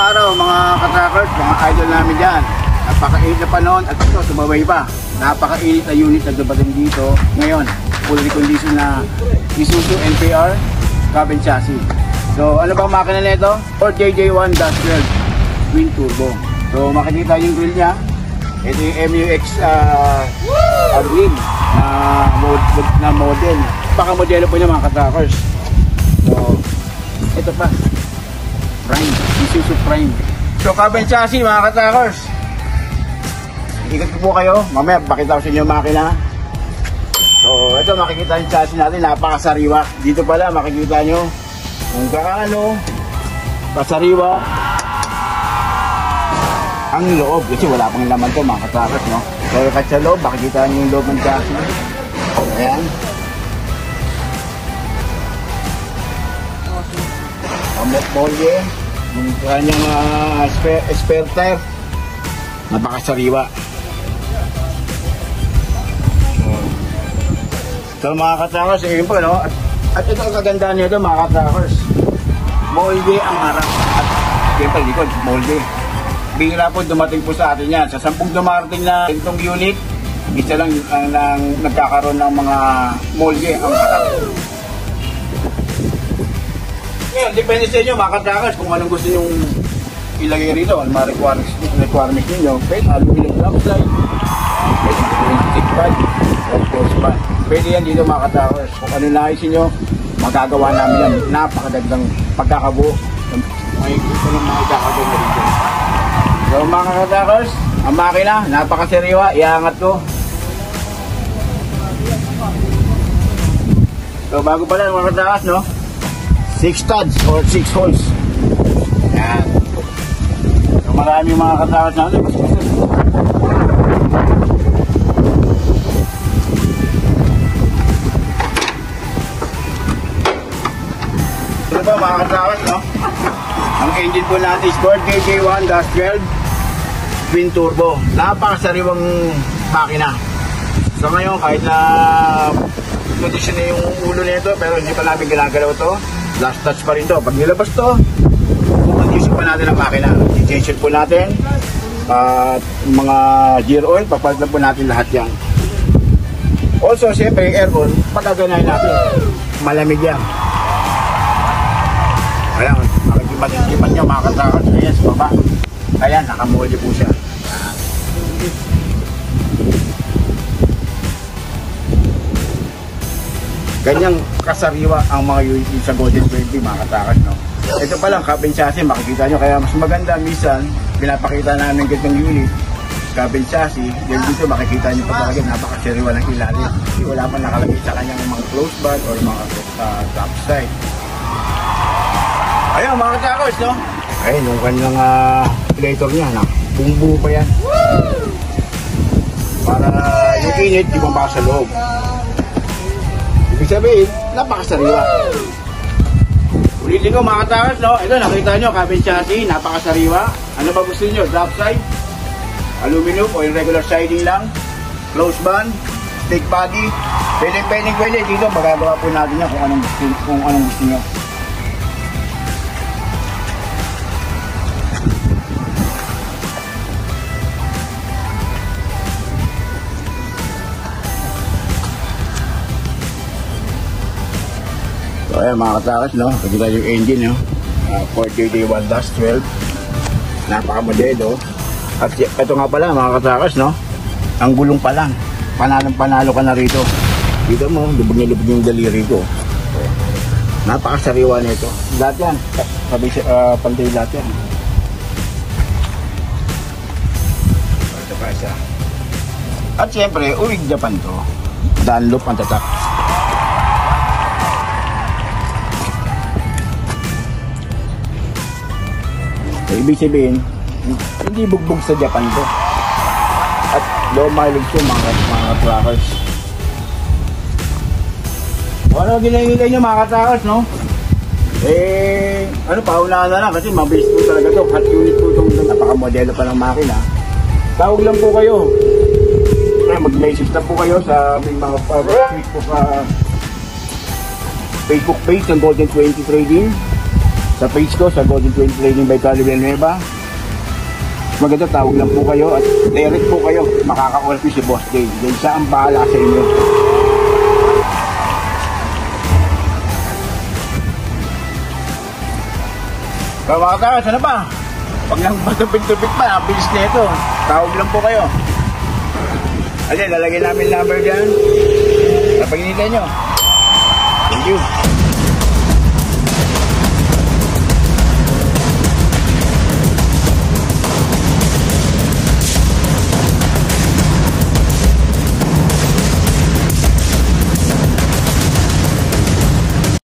araw mga ka-trackers, mga idol namin dyan. Napakainit na panahon at ito sumabay pa. Napakainit na unit na dumating dito ngayon. Fully conditioned na Isuzu NPR cabin chassis. So ano bang makina nito? Ford JJ1-12 twin turbo. So makikita yung grill niya. Ito yung MUX grill na model. Baka modelo po niya mga ka-trackers. So ito pa, Prime, Isuzu Prime. So cabin chassis mga ka-trackers. Ikot po kayo, mamaya pakita ko sa inyo yung makina. So ito makikita yung chassis natin, napakasariwa. Dito pala makikita nyo kung gaano kasariwa ang loob. Kasi wala pang laman to mga ka-trackers, no? So kahit sa loob, makikita nyo yung loob ng chassis. Ayan. Molye, yung kanyang spare tire, napakasariwa. So mga ka-trackers, yun po, no? At ito ang kagandahan nito mga ka-trackers, molye ang harap at siyempre likod, molye. Bigla po dumating po sa atin yan. Sa 10 dumarating na itong unit, isa lang ang nagkakaroon ng mga molye ang harap. Ngayon, depende sa inyo mga ka-trackers kung anong gusto nyo ilagay rito. Ano mga requirements ninyo. Pwede aluminum block slide, pwede stick pad, of course pad. Pwede yan dito mga ka-trackers. Kung ano nais nyo, magagawa namin yan. Napakagandang pagkakabuo. May gusto ng mga ikakagawa na rito. So mga ka-trackers, ang makina, napakasariwa. Iangat ko. So bago pala mga ka-trackers, no? 6 studs or 6 holes. Yan. So maraming mga ka-trackers natin. Ito po mga ka-trackers, no? Ang engine po natin is Ford JJ1-12 twin turbo. Napakasariwang makina. So ngayon kahit na condition na yung ulo nito pero hindi pa namin ginagalaw to. Last touch pa rin to. Pag nilabas to, pupuntisin pa natin ang makina. I-change po natin. At mga gear oil, papalit na po natin lahat yan. Also, siyempre, aircon, pagkaganahin natin. Malamig yan. Ayan, makikipan nyo mga ka-trackers. Ayan, sa baba. Ayan, nakamulye po siya. Ganyang kasariwa ang mga unit sa Golden 20 mga ka-trackers, no? Ito pa lang, cabin chassis, makikita nyo. Kaya mas maganda, minsan, pinapakita namin ganitong unit, cabin chassis. Then dito makikita nyo pa talaga, napakasariwa ng ilalim. Kasi wala pa nakalagay sa kanyang mga close band or mga top side. Ayun mga ka-trackers, no? Ayun, yung kanyang ventilator niya, na bumbu pa yan. Para yung init, di ba sa loob. Ibig sabihin, napakasariwa. Ulitin ko mga ka-trackers, no? Ito, nakita nyo, cabin chassis, napakasariwa. Ano ba gusto nyo? Drop side, aluminum o yung regular siding lang, close band, stick body. Pwede. Dito, magagawa po natin yan kung anong gusto nyo. So ayan mga ka-trackers, no? Pagkita yung engine, no? Ford JJ1-12 napakamodelo. At ito nga pala mga ka-trackers, no? Ang gulong pa lang, panalo ka na rito. Dito mo, lubog yung daliri ko. Napakasariwa nito. Lahat yan, pantay lahat yan. Ito pa isa. At syempre, uwig Japan to. Dunlop ang tatak. Ibig sabihin, hindi bugbog sa Japan to. At low mileage to mga ka-trackers. Ano ginahingilay nyo mga ka-trackers, no? Paunahan na lang kasi mabilis po talaga to. Hot unit po itong napakamodelo pa ng makina. Tawag lang po kayo. Mag-message na po kayo sa may mga Facebook page ng Golden 20 Trading. sa page ko, sa Golden Trail Training by Carlo Villanueva. Maganda, tawag lang po kayo at direct po kayo. Makaka-call po si Boss Dave. Then siya ang bahala sa inyo. So mga karas, ano ba? Pag nang matupit-tupit pa, ang bilis na ito. Tawag lang po kayo. Ayan, lalagyan namin number dyan. Napag-initan nyo. Thank you.